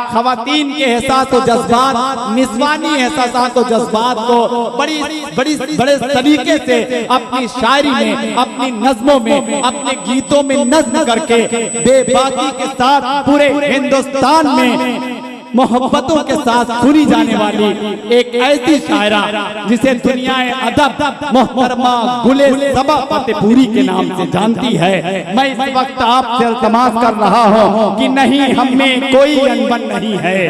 खवातीन के एहसास और जज्बात, निस्वानी एहसास और जज्बात को बड़े तरीके से अपनी शायरी में, अपनी नज़्मों में, अपने गीतों में नज़्म करके बेबाकी के साथ पूरे हिंदुस्तान में मोहब्बतों के साथ सुनी जाने वाली एक ऐसी शायरा जिसे दुनियाए अदब मोहतरमा गुले सबा फतेहपुरी के नाम से जानती है। मैं इस वक्त आपसे इल्तिमास कर रहा हूँ कि नहीं हम में कोई अनबन नहीं है,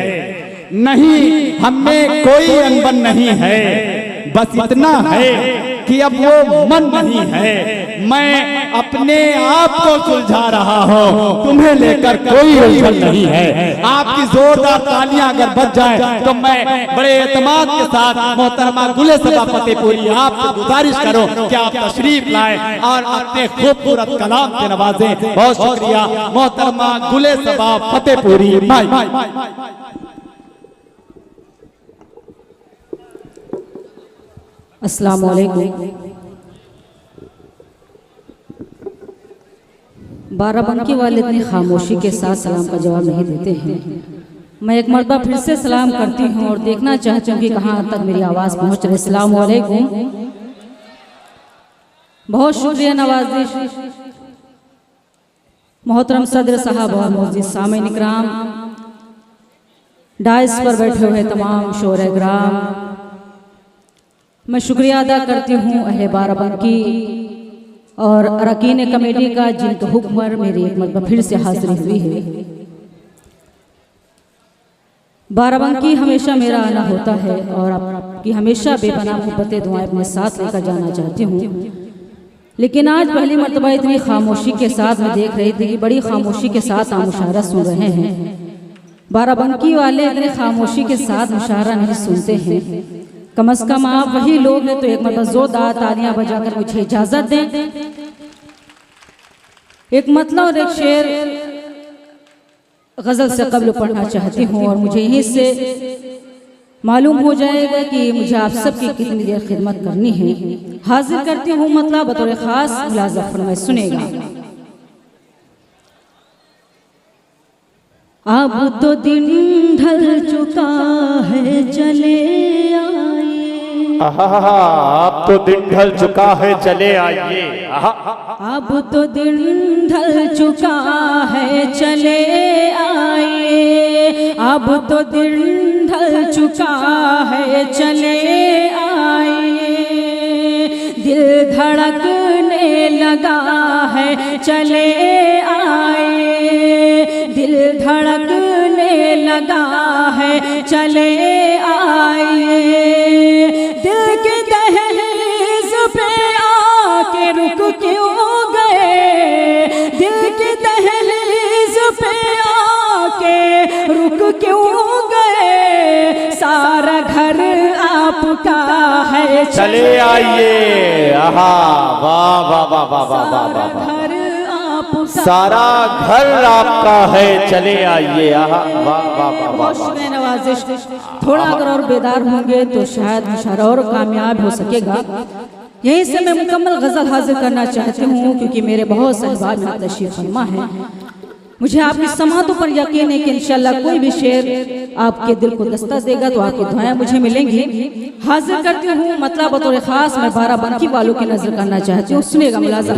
नहीं हम में कोई अनबन नहीं है, बस इतना है कि अब वो मन नहीं है। मैं अपने आप को सुलझा रहा हूँ, तुम्हें लेकर कोई उलझन नहीं है। आपकी जोरदार तालियां अगर बज जाए तो मैं बड़े एतमाद के साथ मोहतरमा गुले सबा फतेहपुरी आपसे गुजारिश करूं कि आप तशरीफ लाएं और अपने खूबसूरत कलाम से नवाजें। बहुत शुक्रिया मोहतरमा गुले सबा फतेहपुरी। अस्सलाम वालेकुम। बाराबंकी वाले इतनी खामोशी के साथ सलाम का जवाब नहीं देते हैं। मैं एक मरतबा फिर से सलाम करती हूँ और देखना चाहती हूँ कि कहाँ तक मेरी आवाज़ पहुँच रही। अस्सलाम वालेकुम। बहुत शुक्रिया नवाजिश मोहतरम सदर साहब और मोअज़्ज़िज़ सामीन इकराम, डाइस पर बैठे हुए तमाम शोरे ग्राम, मैं शुक्रिया अदा करती हूँ अहले बाराबंकी और अरकान कमेटी का जिनके हुक्म पर मेरी एक मरतबा फिर से हाजिरी हुई है। बाराबंकी हमेशा मेरा आना होता है और आपकी हमेशा बेपनाह मोहब्बतें दुआएं अपने साथ लेकर जाना चाहती हूँ, लेकिन आज पहली मरतबा इतनी खामोशी के साथ मैं देख रही थी कि बड़ी खामोशी के साथ आप मुशायरा सुन रहे हैं। बाराबंकी वाले इतने खामोशी के साथ मुशायरा नहीं सुनते हैं। कम अज कम आप वही लोग हैं तो एक मतलब जोरदार तालियां बजाकर मुझे इजाजत दें। एक मतलब और एक शेर गजल से कब्ल पढ़ना चाहती हूँ और मुझे यहीं से मालूम हो जाएगा कि मुझे आप सबकी कितनी देर खिदमत करनी है। हाजिर करती हूँ मतलब बतौर खास मुलाज़ा फरमाए सुनेगा। अब तो दिन ढल चुका है चले अब तो दिन ढल चुका है चले आइए। अब तो दिन ढल चुका है चले आइए, अब तो दिन ढल चुका है चले आइए, दिल धड़कने लगा है चले आइए, दिल धड़कने लगा है चले आइए, दिल के दहलीज पे आके रुक क्यों गए, दिल के दहलीज पे आके रुक क्यों गए, सारा घर आपका है चले आइए। आहा वाह वाह वाह वाह वाह वाह वाह, सारा घर आपका है चले आइए। आहा वाह वाह वाह वाह। नवाजिश थोड़ा अगर और बेदार होंगे तो शायद मुशायरा और कामयाब हो सकेगा। यहीं से मैं मुकम्मल गजल हाजिर करना चाहती हूँ क्योंकि मेरे बहुत से अहबाब यहाँ तशरीफ फरमा है। मुझे आपकी समातों पर यकीन है कि इंशाल्लाह कोई भी शेर आपके दिल को दस्ता देगा तो आपकी दुआएं मुझे मिलेंगी। हाजिर करती हूँ मतलब बतौर खास मैं बाराबंकी वालों की नजर करना चाहती हूँ। सुनेगा मुलाज़ा।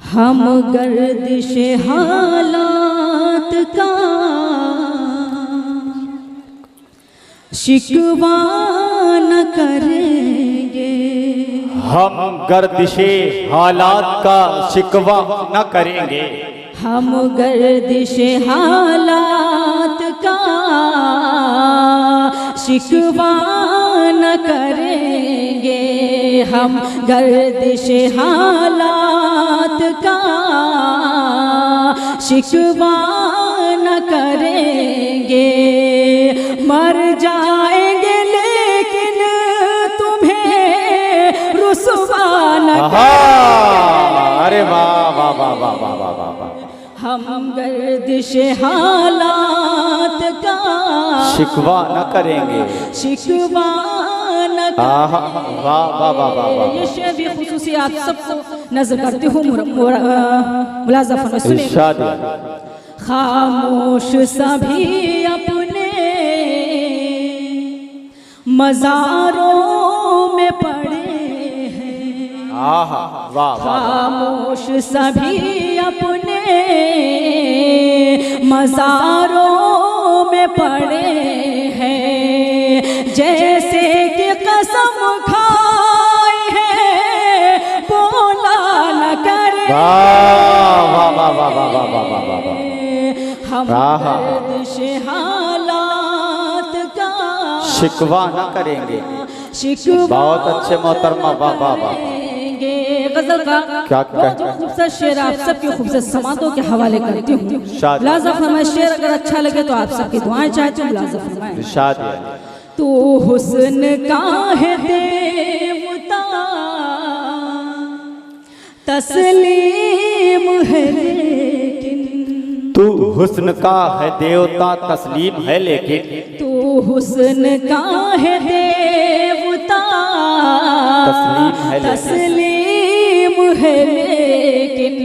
हम गर्दिश हालात का शिकवा न करेंगे, हम गर्दिशे हालात का शिकवा न करेंगे, हम गर्दिश हालात का शिकवा न करेंगे, हम गर्दिश हालात का शिकवा न करेंगे, मर जाएंगे लेकिन तुम्हें रुसवा न करेंगे। अरे वाह वाह वाह वाह वाह वाह वाह वाह। हम गर्दिश हालात का शिकवा न करेंगे, शिकवा न करेंगे। वाह वाह वाह वाह। ये शेर भी खुसूसी आप सबको नजर करती हूँ मुलाज़ा फरमाइए सुनिए। खामोश सभी अपने मज़ारों में पड़े हैं। आहा वाह वाह। खामोश सभी अपने मज़ारों में पड़े हैं। जैसे कि कसम खाई है बोला न करे। वाह वाह वाह वाह वाह वाह वाह वाह वाह। हम दर्द से हालात का शिकवा न करेंगे। शिकवा बहुत अच्छे मोहतरमा, वाह वाह वाह। गजल का क्या बहुत खूबसूरत शेर आप सबके खूबसूरत समातों के हवाले करती हूँ। शाद। मुलाज़ा फरमाए, शेर अगर अच्छा लगे तो आप सबकी दुआएं चाहती हूँ। मुलाज़ा फरमाए, इरशाद है। तू हुस्न का है देवता तस्लीम है लेकिन। तू हुस्न का है देवता तस्लीम है लेकिन। तू हुस्न का है देवता तस्लीम है लेकिन।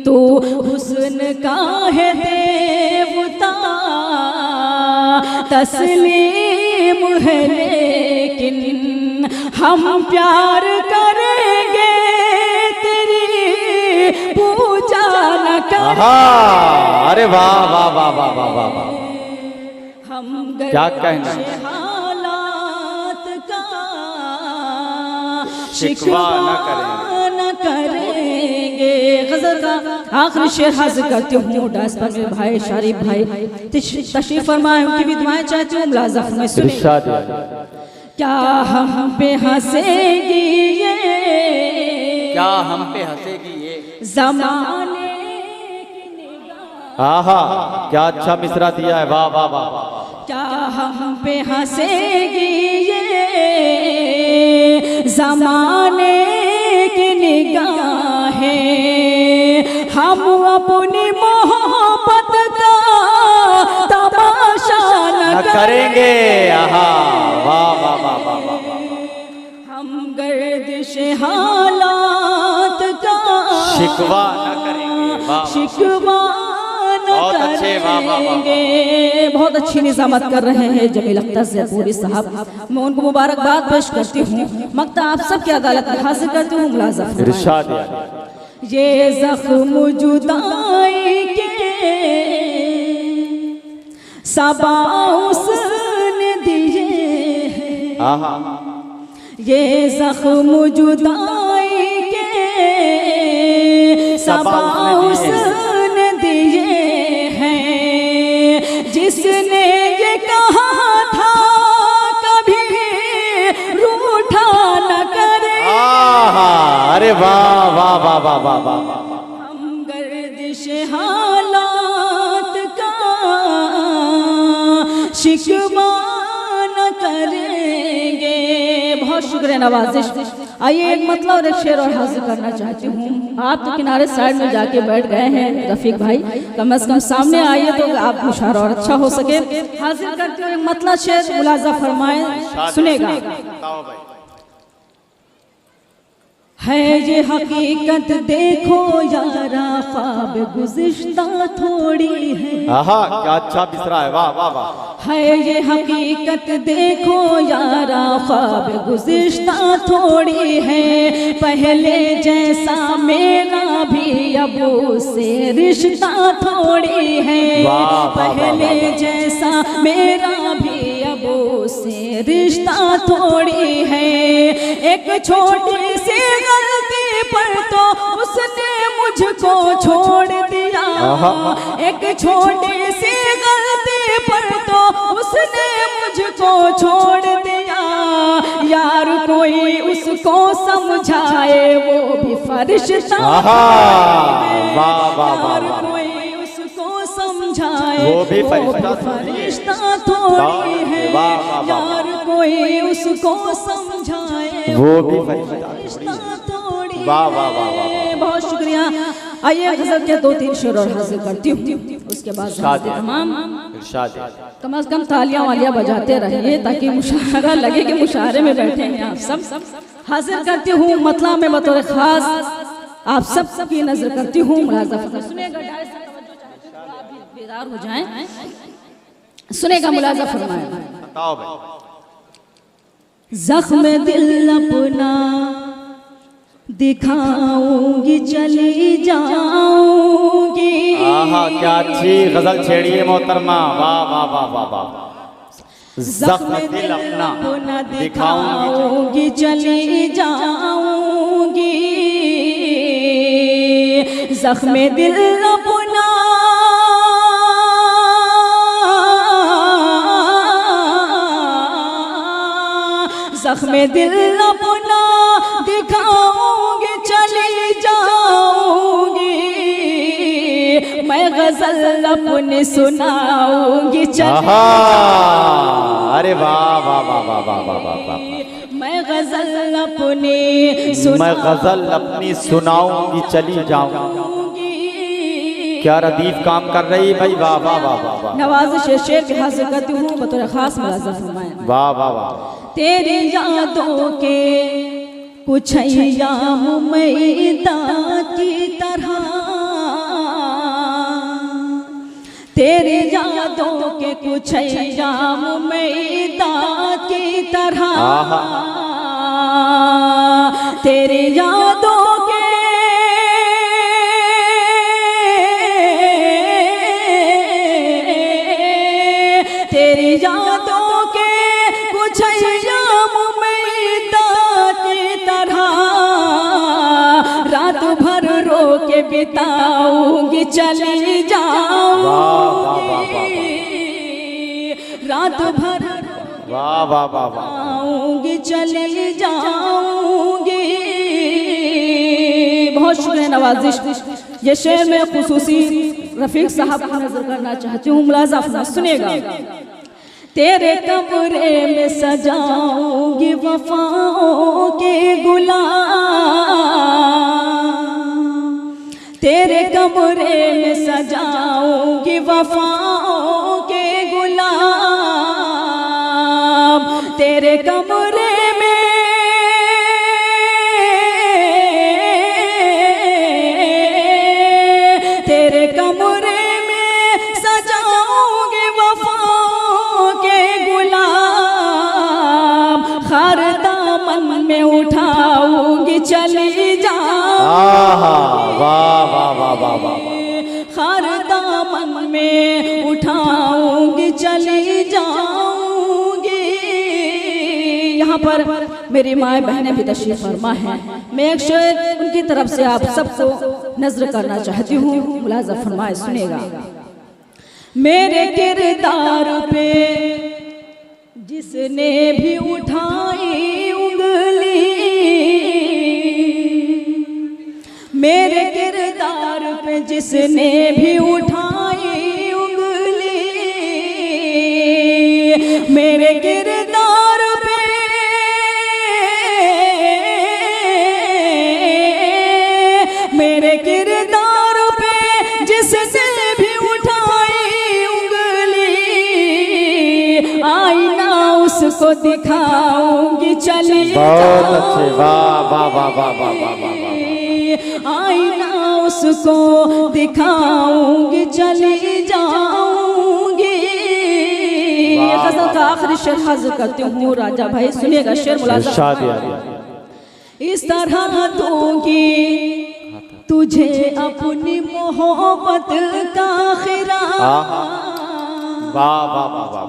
तू हुस्न का है देवता तस्लीम है लेकिन। हम प्यार करेंगे तेरी पूजा न करें। अरे वाह वाह वाह वाह वाह वाह वाह। हम क्या कहना हालात का शिकवा न करेंगे। गजल का आखिरी शेर हाजिर करती हूँ। डांस पर मेरे भाई शारिफ भाई तशरीफ फरमाए, उनकी भी दुआएं चाहती हूँ। मुलाज़ा फरमाए, सुनिए। इरशाद है। क्या हम पे हंसेगी ये, क्या हम पे हंसेगी ये ज़माने की निगाह। आहा क्या अच्छा मिसरा दिया है, वाह वाह वाह। क्या हम पे हंसेगी ये ज़माने की निगाहें। हम अपनी मोहब्बत का तमाशा न करेंगे। आहा वाह वाह वाह वाह वाह। हम गर्दिश हालात का शिकवा न करेंगे। वाह शिकवा बहुत अच्छे, वाह वाह वाह। बहुत अच्छी निजामत कर रहे हैं जमील अख्तर जयपुरी साहब। मैं उनको मुबारकबाद पेश करती हूँ। मक्ता आप सबकी अदालत में हाजिर करती हूँ। मुलाज़ा फरमाए, इरशाद है। ये ज़ख्म जुदाई के सबा उसने दिए हैं। आहा ये ज़ख्म जुदाई के सबा उसने दिए हैं। जिसने ये कहा था कभी रूठा न करे। आहा अरे वाह वाह वाह वाह वाह वाह। हम गर्दिश हालात का शिकवा न करेंगे। बहुत शुक्रिया नवाजिश। आइए एक मतलब और एक शेर और हाजिर करना चाहती हूँ। आप तो किनारे साइड में जाके बैठ गए हैं रफीक भाई, कम से कम सामने आइए तो आप मुशारा और अच्छा हो सके। हाजिर करते हुए एक मतलब शेर। मुलाज़ा फरमाए, सुनेगा। है ये हकीकत देखो यारा ख्वाब गुज़िश्ता थोड़ी है। आहा क्या अच्छा बिसरा है, वाह वाह वाह। है ये हकीकत देखो यारा ख्वाब गुज़िश्ता थोड़ी है। पहले जैसा मेरा भी अब से रिश्ता थोड़ी है। पहले जैसा मेरा भी अब से रिश्ता थोड़ी है। एक छोटी सी गलती पर तो उसने मुझको छोड़ दिया। एक छोटी सी गलती पर तो उसने मुझको छोड़ दिया। यार कोई उसको समझाए वो भी फरिश्ता। यार कोई उसको समझाए वो भी फरिश्ता थोड़ी है। यार कोई उसको समझाए वो भी फरिश्ता थोड़ी। वाह वाह वाह वाह। बहुत शुक्रिया। आइए गजल के 2-3 शेर और हासिल करती हूँ, उसके बाद तमाम कम से कम तालियां वालियां बजाते रहिए ताकि मुशायरा लगे कि मुशायरे में बैठे हैं आप सब। हाजिर करती हूँ मतलब में बतौर खास आप सब की नजर करती हूँ। मुलाज़ा सुनिएगा। बेदार हो जाएं। सुनेगा, मुलाजा फरमाए। बताओ भाई। जख्म दिल अपना दिखाऊंगी, चली जाऊंगी। आहा, क्या अच्छी गजल छेड़ी है मोहतरमा, वाह वाह वाह वाह वाह। जख्म दिल अपना दिखाऊंगी, चली जाऊंगी। जख्म दिल अपना जख्म दिल अपना दिखाऊंगी, चली जाऊंगी। मैं गजल अपने सुनाऊंगी, चली। अरे वाह वाह वाह वाह वाह वाह वाह वाह। मैं गजल अपने मैं गजल अपनी सुनाऊंगी, चली जाऊंगी। क्या रदीफ काम कर रही भाई, वाह वाह वाह वाह वाह। नवाज़िश शेर के हासिल करती हूँ बतौर खास मुलाज़ा फरमाएं। वाह वाह वाह। तेरे यादों के कुछ अय्याम मैदा की तरह, तेरे यादों के कुछ अय्याम मैदा की तरह, तेरे यादों के तेरी यादों के कुछ अय्याम मैदा की तरह, रात भर रो के बिताऊंगी, चली जाऊंगी। रात भर वाह वाह वाह वाह। आऊंगी, चली जाऊंगी। बहुत शुक्रिया नवाजिश। ये शेर में खुसूसी रफीक साहब को नजर करना चाहती हूँ, मुलाजा फरमाइए, सुनिएगा। तेरे कमरे में सजाऊंगी वफाओं के गुलाम, तेरे कमरे में सजाऊंगी वफाओं के गुलाम। तेरे कमरे में तेरे कमरे में सजाऊंगी वफाओं के गुलाम। हर दामन में उठाऊंगी, चली जाऊंगी। वाह वाह वाह वाह वाह। हर दामन में उठाऊंगी, चली जाऊंगी। यहाँ पर मेरी माए बहनें भी तशरीफ फरमा हैं। मैं एक शेर उनकी तरफ से आप सबको नजर करना चाहती हूँ, मुलाजा फरमाए, सुनेगा। मेरे किरदार पे जिसने भी उठाई उंगली, मेरे किरदार पे जिसने भी उठाई उंगली, मेरे किरदार पे मेरे किरदार पे जिसने भी उठाई उंगली, आईना उसको दिखाऊंगी, चली बहुत अच्छे, वाह वाह वाह वाह वाह वाह वाह। आईना उसको दिखाऊंगी, चली जाऊंगी। ये गजल का आखिरी शेर हाजिर करती हूँ राजा भाई, सुनिएगा शेर मुलाजा। इस तरह दूंगी तुझे अपनी मोहब्बत का खिरात, वाह वाह वाह वाह।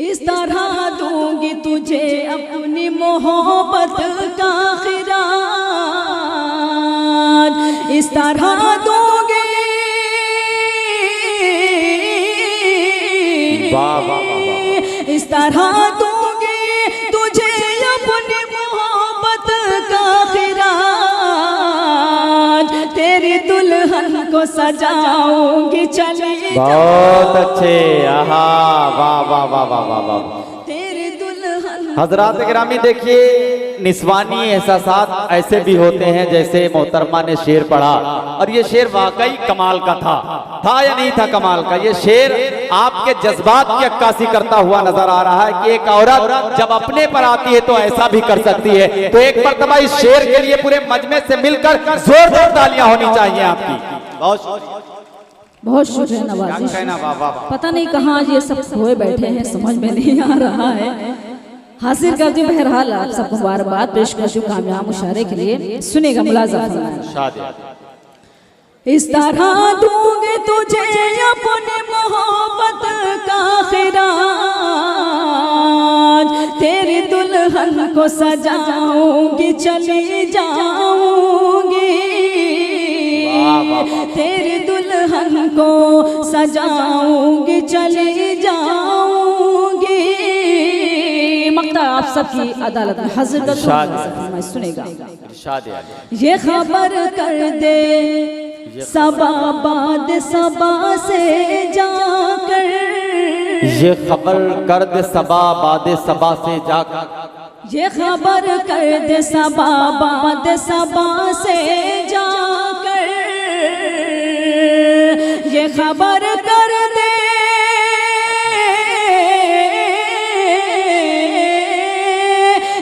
इस तरह दूंगी तुझे अपनी मोहब्बत का खिरात, इस तरह दूंगी, वाह वाह वाह। इस तरह दूंगी तुझे अपनी मोहब्बत का खिरात। तेरी दुल्हन को सजाऊंगी, चली बहुत अच्छे, आहा, वाह वाह वाह वाह वाह वाह। तेरी दुल्हन। हजरात गिरामी, देखिए निस्वानी एहसासात ऐसे भी होते हैं जैसे मोहतरमा ने शेर पढ़ा, और ये शेर वाकई कमाल का था या नहीं था कमाल का। ये शेर आपके जज्बात की अक्कासी करता हुआ नजर आ रहा है कि एक औरत जब अपने पर आती है तो ऐसा भी कर सकती है। तो एक मर्तबा इस शेर के लिए पूरे मजमे से मिलकर जोरदार तालियां होनी चाहिए आपकी। बहुत बहुत शुक्र है क्या नवाजिश। कहना, वाह वाह वाह। पता नहीं कहाँ ये सब खोए बैठे हैं, समझ में नहीं आ रहा है। हासिल करती हूँ बहरहाल आप सबको मुबारकबाद पेश करती हूँ कामयाब मुशायरे के लिए। सुनेगा मुलाजा फरमाएं। शादी इस तरह दूंगे तुझे अपने मोहब्बत का खिराज, तेरी दुल्हन को सजाऊंगी चली जाऊंगी, तेरी दुल्हन को सजाऊंगी चली जाऊंगी। मक्ता आप सबकी अदालत में हाजिर कर दूं, सुनेगा। शादी ये खबर कर दे सबा बाद सबा से जाकर, ये खबर कर दे सबा बाद सबा से जाकर, ये खबर कर दे सबा बाद सबा से जाकर, ये खबर कर दे,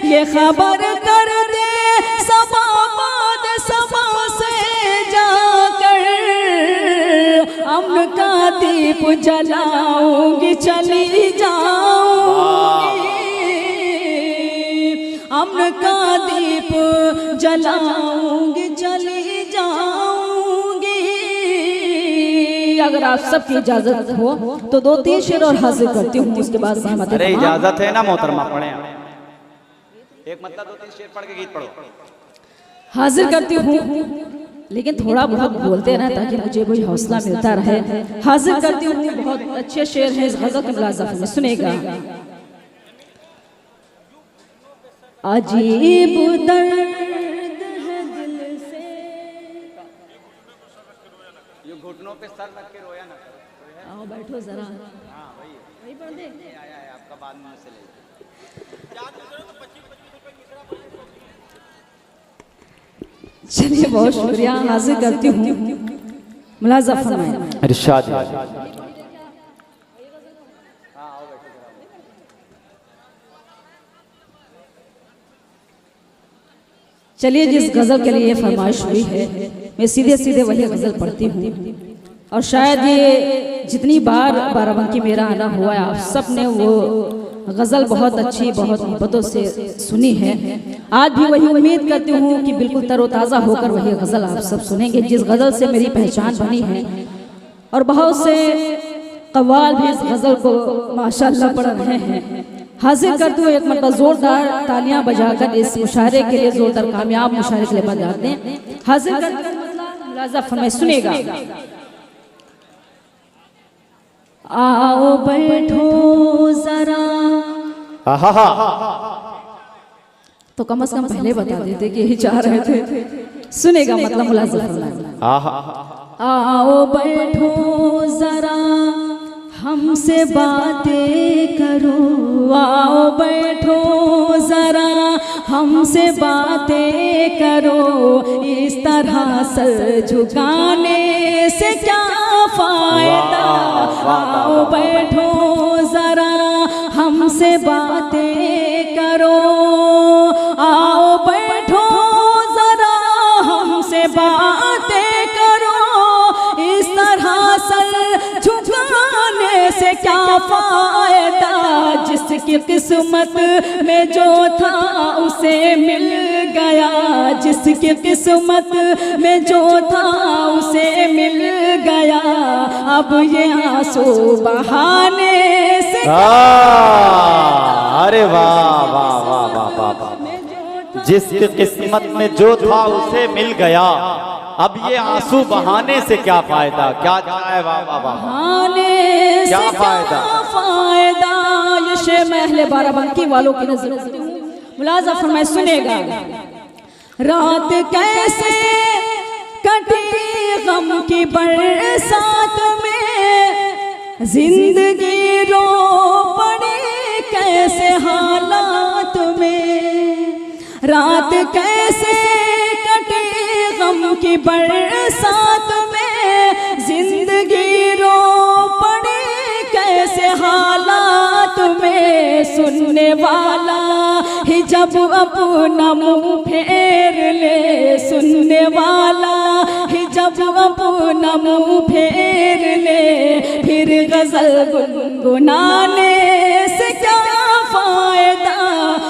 ये खबर कर दे सबा बाद सबा से जाकर, अम्न का दीप जलाऊंगी चली जाऊंगी, अम्न का दीप जलाऊंगी चली जाऊंगी। अगर आप सबकी इजाजत हो तो 2-3 शेर और हाजिर करती हूँ, उसके बाद सहमत। अरे इजाजत है ना मोहतरमा, पढ़े एक मतलब 2-3 शेर पढ़ के गीत पढ़ो। हाजिर करती हूँ, लेकिन थोड़ा बहुत बोलते रहना ताकि मुझे कोई हौसला मिलता रहे। हाजिर करती हूँ, बहुत अच्छे शेर हैं इस गज़ल के मुलाज़ा में, सुनेगा। अजीब दर्द है दिल से, ये घुटनों पे सर रख के रोया ना करो। आओ बैठो जरा। हाँ वही पढ़ दे। आया है आपका, बाद में से ले। चलिए बहुत शुक्रिया, हाजिर करती हूँ, मुलाज़ा फरमाएं। इरशाद। चलिए जिस गज़ल के लिए फरमाइश हुई है, मैं सीधे सीधे वही गज़ल पढ़ती हूँ। और शायद ये जितनी बार बाराबंकी मेरा आना हुआ है, आप सब ने वो गज़ल बहुत अच्छी, बहुत मोहब्बतों से सुनी है। आज भी वही उम्मीद करती हूँ कि बिल्कुल तरोताज़ा होकर वही गज़ल आप सब सुनेंगे जिस गज़ल से मेरी पहचान बनी है। और बहुत से कव्वाल भी इस गज़ल को माशाअल्लाह पढ़ रहे हैं। हाजिर करते हुए एक मतलब जोरदार तालियां बजाकर इस मुशायरे के लिए, जोरदार कामयाब मुशायरे के लिए बजा दें। हाजिर करते मुलाज़ा फरमाएं, सुनेगा। आओ बैठो जरा, तो कम से कम पहले बता देते कि यही चाह रहे थे। सुनेगा मतलब मुलाज़ा फरमाएं। आओ बैठो जरा हमसे बातें करो, आओ बैठो जरा हमसे बातें करो, इस तरह सर झुकाने से क्या फायदा। आओ बैठो जरा हमसे बातें करो, आओ बैठो जरा हमसे बातें करो, इस तरह सर झुकाने से क्या फायदा। जिसकी किस्मत में जो था उसे मिल गया, जिसकी किस्मत में जो था उसे मिल गया, अब ये आंसू बहाने से। अरे वाह वाह वाह वाह वाह, जिसकी किस्मत में जो था उसे मिल गया, अब ये आंसू बहाने से क्या फायदा। क्या चाहे, वाह वाह वाह, बहाने से क्या फायदा। ये शेर मैं अहले बाराबंकी वालों की नजर करती हूँ, मुलाज़ा फरमाएं, सुनेगा। रात कैसे कटी गम की बरसात में, जिंदगी रो पड़ी कैसे हालात में। रात कैसे कटी गम की बरसात में, जिंदगी रो पड़ी कैसे हालात में। सुनने वाला ही जब अपना मुंह फेर ले, सुनने वाला ही जब जब अपना मुंह फेर ले, फिर गजल गुनगुनाने से क्या फायदा,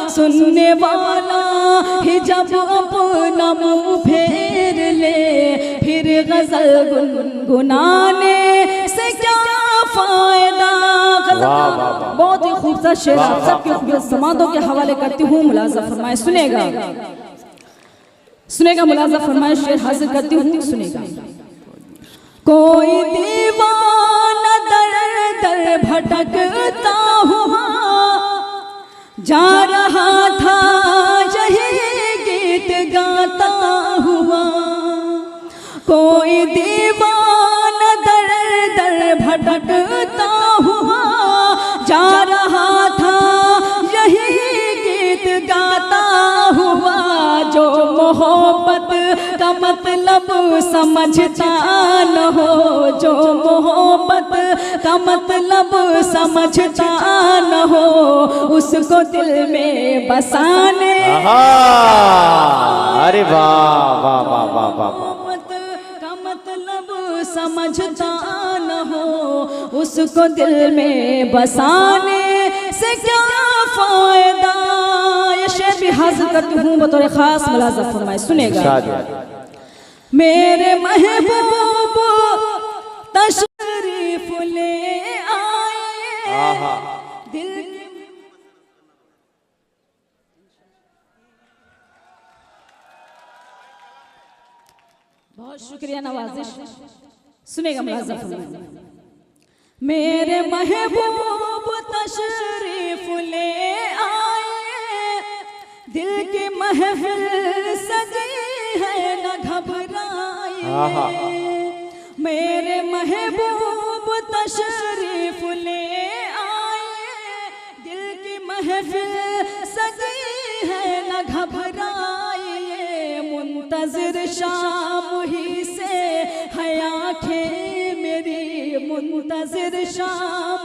सुनने वाला ही जब अपना मुंह फेर ले, फिर गजल गुनगुनाने से क्या फायदा। बहुत ही खूबसूरत शेर आप सबके खूबसूरत समातों के हवाले करती हूँ, मुलाजा फरमाए, सुनेगा सुनेगा, मुलाजा फरमाए, शेर हाजिर करती हूँ, सुनेगा। कोई दीवाना दर दर भटकता हुआ जा रहा था, यही गीत गाता हुआ। कोई दीवाना दर दर भटकता हुआ जा रहा था, यही गीत गाता हुआ। जो मोहब्बत का मतलब समझता न हो, जो मोहब्बत का मतलब समझता न हो, उसको दिल में बसाने। अरे वाह वाह वाह वाह वाह। का मतलब समझता न हो, उसको दिल में बसाने से क्या फायदा। ये शेर भी हाजिर करती हूँ बतौर खास, मुलाजा फरमाए, सुनेगा। मेरे महबूब तशरीफ ले आए, दिल बहुत शुक्रिया नवाजिश, सुनेगा मुलाजा फरमाए। मेरे महबूब तशरीफ ले आए, दिल की महफिल सजी है न घबराए। मेरे महबूब तशरीफ ले आए, दिल की महफिल सजी है न घबराए। मुंतज़िर शाम ही से है आँखें मेरी, मुंतज़िर शाम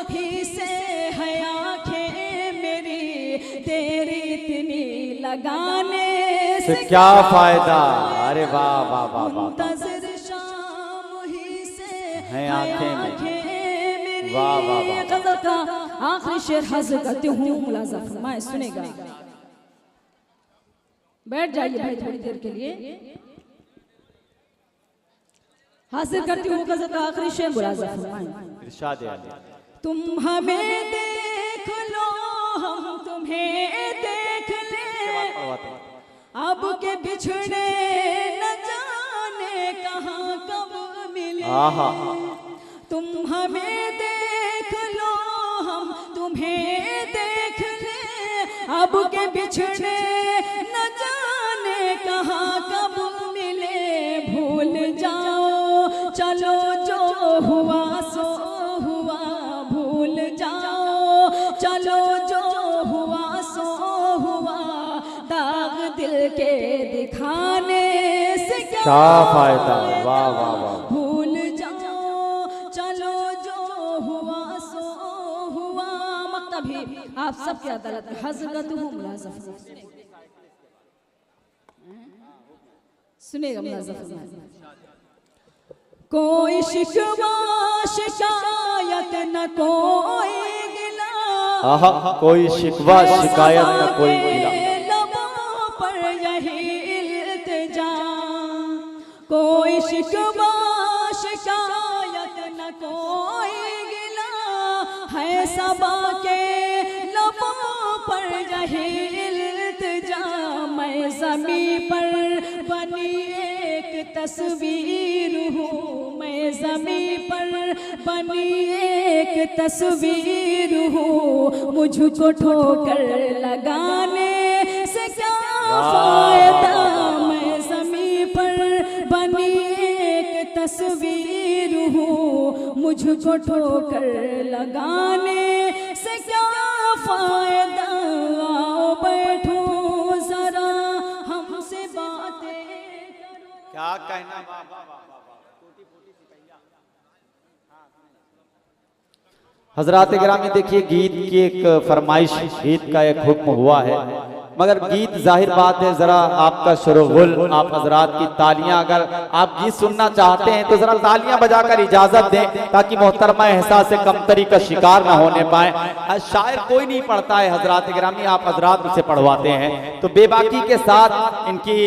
ही से है आँखें मेरी, तेरी इतनी लगाने से क्या फायदा। अरे वाह वाह वाह वाह। मुंतज़िर शाम ही से है आँखें मेरी, वाह वाह वाह। गज़ल का आखिरी शेर हाजिर करती हूँ, मुलाजा फरमाए, सुनेगा। बैठ जाइए भाई थोड़ी देर के लिए। हाजिर करती हूँ गज़ल का आखिरी शेर, मुलाजा फरमाए। तुम हमें देख लो, हम तुम्हें देख ले, अब के बिछड़े न जाने कहाँ कब मिले। तुम हमें देख लो, हम तुम्हें देख ले, अब के बिछड़े न जाने कहाँ कब मिले। भूल जाओ चलो जो हुआ सो हुआ, भूल जाओ चलो जो हुआ सो हुआ, दाग दिल के दिखाने से क्या फायदा। वाह वाह वाह। भूल जाओ चलो जो हुआ सो हुआ। मक्ता भी आप सबके अदालत में हाजिर करती हूँ, मुलाजा सुनेगा, मुलाजा फरमाए। कोई शिकवा शिकायत न कोई गिला, कोई शिकवा शिकायत न कोई गिला, लबों पर यही इल्तिजा। कोई शिकवा शिकायत न कोई गिला, है सबा के लबों पर यही इल्तिजा। मैं ज़मीं पर बनी एक तस्वीर हूँ, मैं ज़मीं पर बनी एक तस्वीर हूँ, मुझको ठोकर लगाने से क्या फायदा। मैं ज़मीं पर बनी एक तस्वीर हूँ, मुझको ठोकर लगाने से क्या फायदा। आओ बैठो जरा हमसे बातें करो। क्या कहना हजरात गिरामी। देखिए गीत की एक फरमाइश, गीत का एक हुक्म हुआ है, मगर गीत जाहिर बात है जरा आपका शोरगुल, आप हजरात की तालियां, अगर आप गीत सुनना चाहते हैं तो जरा तालियां बजाकर इजाजत दें ताकि मोहतरमा एहसास कमतरी का शिकार ना होने पाए। शायर कोई नहीं पढ़ता है हजरात गिरामी, आप हजरात उसे पढ़वाते हैं। तो बेबाकी के साथ इनकी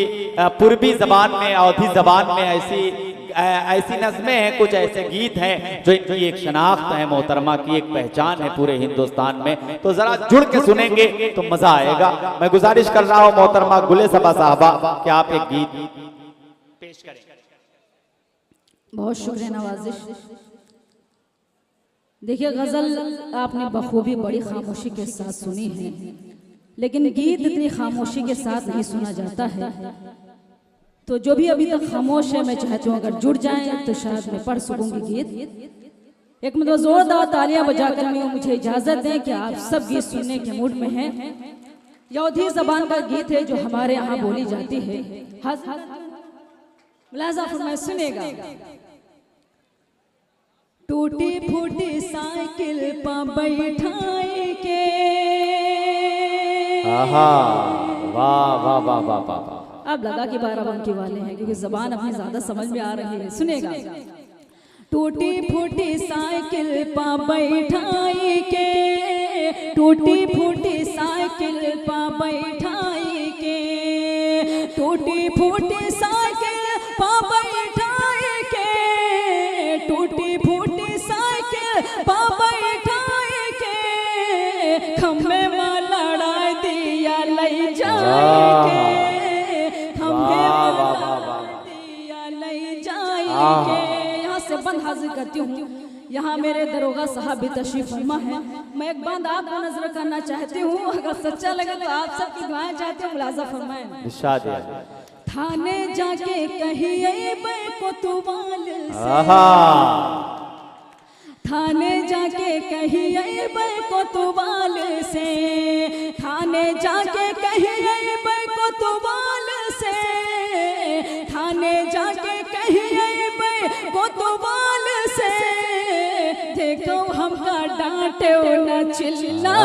पूर्वी जबान में, अवधी जबान में ऐसी नज़में हैं, कुछ ऐसे गीत हैं जो इनकी एक शनाख्त है, मोहतरमा की एक पहचान है पूरे हिंदुस्तान में। तो जरा जुड़ के सुनेंगे तो मजा आएगा। मैं गुजारिश कर रहा हूं मोहतरमा गुले सबा साहबा कि आप एक गीत पेश करें। बहुत शुक्रिया नवाजिश। देखिए गजल आपने बखूबी बड़ी खामोशी के साथ सुनी है, लेकिन गीत इतनी खामोशी के साथ नहीं सुना जाता है। तो जो भी अभी तक खामोश है, मैं चाहती हूँ अगर जुड़ जाएं तो शायद मैं पढ़ सकूंगी गीत। एक मतलब जोरदार तालियां बजाकर मुझे इजाजत दें कि आप सब गीत सुनने के मूड में हैं। यौधी जबान का गीत है जो हमारे यहाँ बोली जाती है। मुलाजा फरमाए, सुनेगा। टूटी फूटी साइकिल पर बैठाए के, वाह वाह वाह वाह वाह। अब लगा कि बाराबंकी वाले हैं क्योंकि जबान अपनी ज्यादा समझ में आ रही है। सुनेगा। टूटी फूटी साइकिल पर बैठाई के, टूटी फूटी साइकिल पर बैठाई के, टूटी फूटी साइकिल पर बैठाई के, टूटी फूटी साइकिल पर बैठाई के, खम्भे में लड़ा दिया ले जाए के, यहाँ से बंद हाजिर करती हूँ। यहाँ मेरे दरोगा साहब भी तशरीफ फरमा है। मैं एक बंद आपको नजर करना चाहती हूँ, अगर सच्चा लगे तो आप सबकी दुआएं चाहती हूँ। मुलाजा फरमाएं। थाने जाके कहिए कोतवाल से, थाने जाके कहिए कोतवाल से, थाने जाके कहिए कोतवाल से, थाने जाके कहिए कोतवाल से, देखो हमका डांटे न चिल्लाए,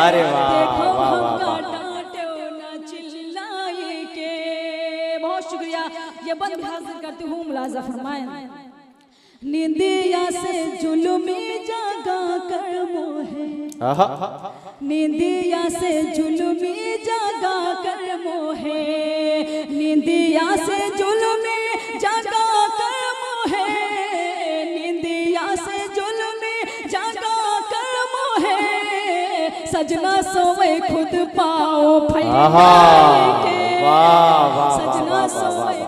अरे वाह, देखो हमका डांटे न चिल्लाए के। बहुत शुक्रिया। ये बंद हाजिर करती हूँ। मुलाजा फरमाएं। नींदिया से जुल्मी जागा कर मोहे, नींदिया से जुल्मी जागा कर मोहे, नींदिया से जुल्मी जागा कर मोहे, नींदिया से जुल्मी जागा कर मोहे, सजना सोए खुद पाओ फैलाए के, सजना सोए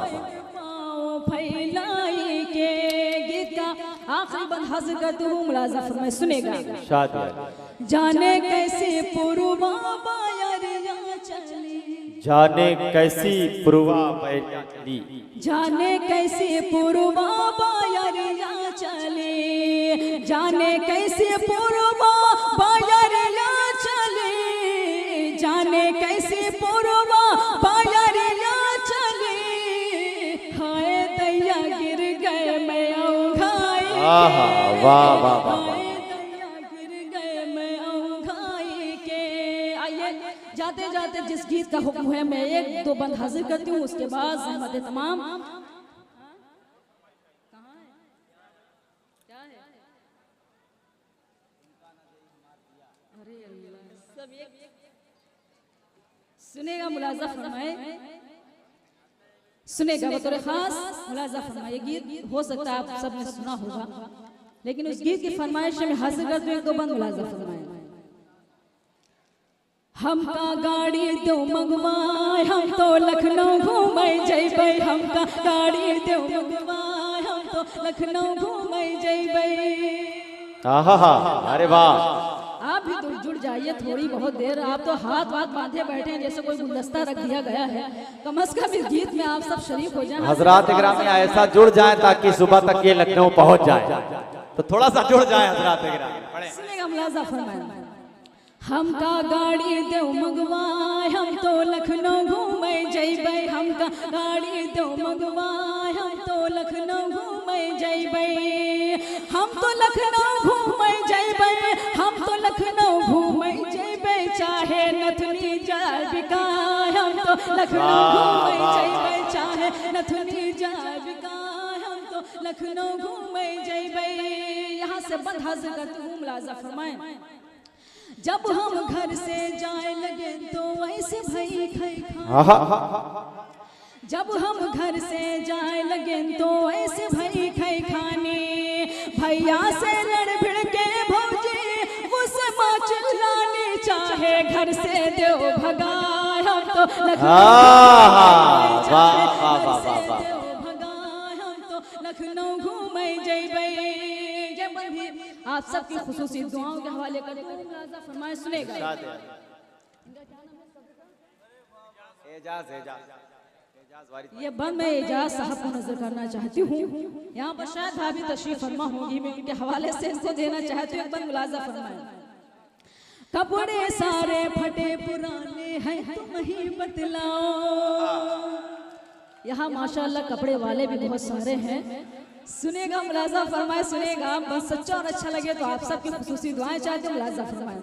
आखिरी बंद हाजिर करती हूँ। मुलाजा फरमाए। सुनेगा। जाने कैसे पुरवा बायरिया चली, जाने कैसी पुरवा चली, जाने कैसे पुरवा बायरिया चली, जाने कैसे पुरवा बायरिया चली, जाने कैसे पुरवा बायरिया चली, हाय दैया गिर गए मैं वाह वाह वाह, गिर गए मैं औंघाई के। आइए जाते जाते जिस गीत का हुक्म है मैं एक दो बंद हाजिर करती हूँ, उसके बाद सहमत तमाम। सुनेगा। मुलाजा फरमाए। सुनेगा बतौर खास। मुलाजा फरमाए। गीत हो सकता है आप सबने सुना होगा, लेकिन उस गीत की फरमाइश में हासिल करते हुए दो बंद मुलाजा फरमाए। हमका गाड़ी दो मंगवाए, हम तो लखनऊ घूमे जइबे, हमका गाड़ी दो मंगवाए, हम तो लखनऊ घूमे जइबे। अरे वाह। आप भी तो जुड़ जाइए थोड़ी बहुत देर। आप तो हाथ बांधे बैठे हैं जैसे कोई गुलदस्ता रख दिया गया है। कम से कम इस गीत में आप सब शरीक हो जाएं। हजरात गिरामी ऐसा जुड़ जाए ताकि सुबह तक ये लखनऊ पहुंच जाए, तो थोड़ा सा जुड़ जाए हजरात गिरामी। सुनेगा। मुलाजा फरमाए। हमका गाड़ी दो मंगवाए, हम तो लखनऊ घूमे जइबे, हमका गाड़ी दो मंगवाए, हम तो लखनऊ घूमे जइबे, हम तो लखनऊ घूमे जइबे, हम तो लखनऊ घूमे जइबे, चाहे नथनी तो लखनऊ घूमे जइबै चाहे नथुनी जाए का हम तो लखनऊ घूमे जइबै। यहाँ से बंद हाजिर करती हूँ, मुलाजा फरमाएं। जब हम घर से जाए लगे तो ऐसे भई खई खा, जब हम घर से जाए लगे तो ऐसे भई खई खाने, भैया से लड़ भिड़ के भौजी मुझसे माँ चिल्लाने चाहे घर से देव भगाए हम तो लखनऊ घूमे जइबै। आप सबकी खुसूसी दुआओं के हवाले करते हैं, मुलाजा फरमाएं, सुनेगा। ये बंद मैं एजाज साहब को नजर करना चाहती हूँ। यहाँ पर शायद भाभी तशरीफ फरमा होंगी, मैं उनके हवाले से इनको देना चाहती हूँ। एक बंद मुलाजा फरमाएं। कपड़े सारे फटे पुराने हैं तुम ही बतलाओ। यहाँ माशाल्लाह कपड़े वाले भी बहुत सारे हैं। सुनेगा, मुलाजा फरमाए, सुनेगा। बस सच्चा और अच्छा लगे तो आप सबकी खुसूसी दुआएं चाहते हैं, मुलाजा फरमाए।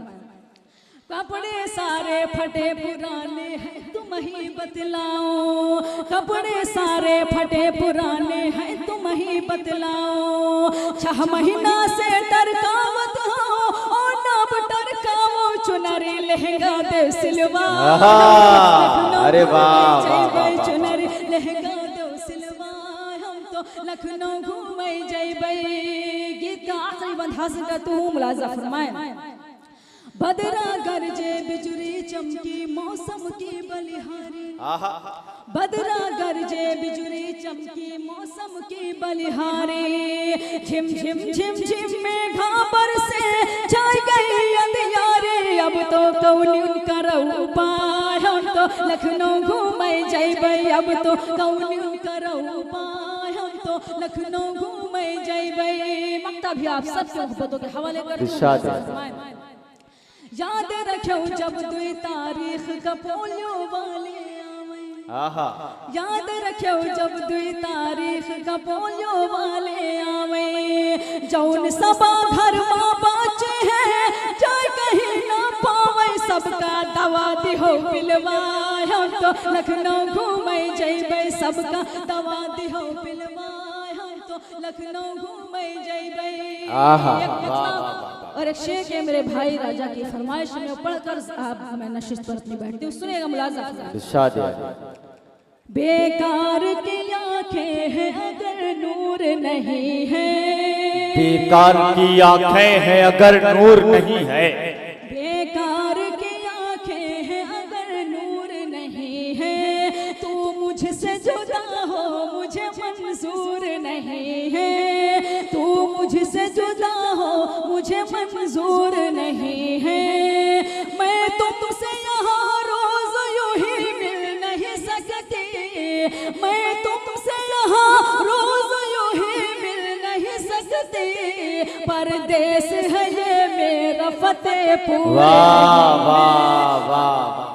कपड़े सारे फटे पुराने हैं तुम ही बतलाओ, कपड़े सारे फटे पुराने हैं तुम ही बतलाओ। 6 महीना से टरकावत हो और नब टरकावो, चुनरी लहंगा दे सिलवा। अरे वाह, चुनरी लहंगा दे सिलवा, हम तो लखनऊ घूमे जइबै। गीत का आखिरी बंद हासिल करता हूँ, मुलाजा फरमाएं। बदरा गरजे बिजुरी चमकी मौसम की बलिहारी, बदरा गरजे बिजुरी चमकी मौसम की बलिहारी। झिम झिम झिम झिम में घाबर से छाई गई अंधियारी, अब तो कौन करो उपाय हम तो लखनऊ घूमे जइबै। अब तो कौन करो उपाय हम तो लखनऊ घूमे जइबै। मक्ता भी आप सबसे मोहब्बतों के हवाले कर याद रखो जब 2 तारीख का पोलियो वाले आवे, याद रखो जब 2 तारीख का पोलियो वाले आवे। जौन सबा घर माँ बाचे है जाए कहीं ना पावे, सबका दवा दिहो पिलवाए हम तो लखनऊ घूमे जइबै। सबका दवा दिहो पिलवाए हम तो लखनऊ घूमे जइबै। और एक शेर के मेरे भाई राजा की फरमाइश में पढ़कर मैं नशिस्त पर अपनी बैठती हूँ, सुनेगा, मुलाजा। बेकार की आंखें हैं अगर नूर नहीं है, बेकार की आंखें हैं अगर नूर नहीं है, बेकार की आंखें हैं अगर नूर नहीं है। तू मुझसे जुदा हो मुझे मंजूर नहीं है, तू मुझसे जुदा हो मुझे मंजूर नहीं है। मैं तुमसे यहाँ रोज यूं ही मिल नहीं सकती, मैं तुमसे यहाँ रोज यूं ही मिल नहीं सकती। परदेस है ये मेरा फतेहपुर। वाह वाह वाह।